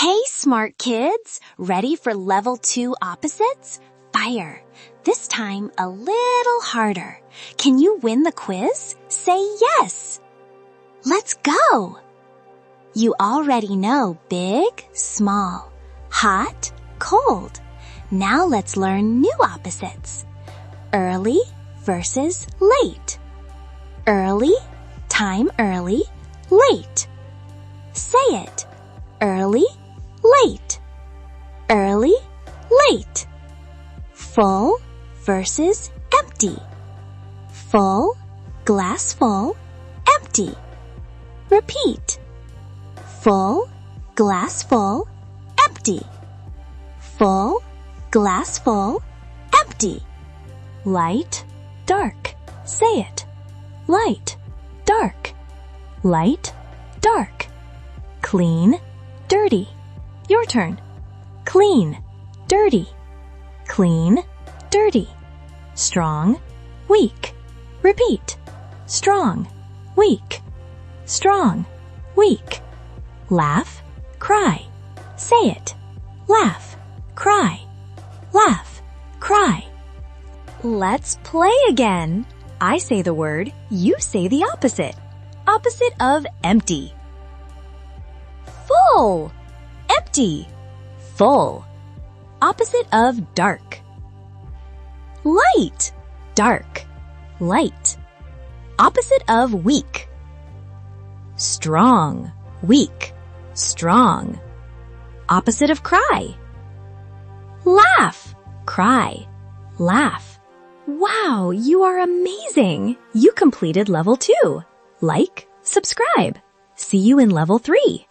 Hey, smart kids! Ready for level 2 opposites? Fire! This time a little harder. Can you win the quiz? Say yes! Let's go! You already know big, small, hot, cold. Now let's learn new opposites. Early versus late. Early, time early, late. Say it. Early, late. Early, late. Full versus empty. Full, glass full, empty. Repeat. Full, glass full, empty. Full, glass full, empty. Light, dark. Say it. Light, dark. Light, dark. Clean, dirty. Your turn. Clean, dirty. Clean, dirty. Strong, weak. Repeat. Strong, weak. Strong, weak. Laugh, cry. Say it. Laugh, cry. Laugh, cry. Let's play again. I say the word, you say the opposite. Opposite of empty. Full. Empty. Full. Opposite of dark. Light. Dark. Light. Opposite of weak. Strong. Weak. Strong. Opposite of cry. Laugh. Cry. Laugh. Wow, you are amazing! You completed level 2. Like, subscribe. See you in level 3.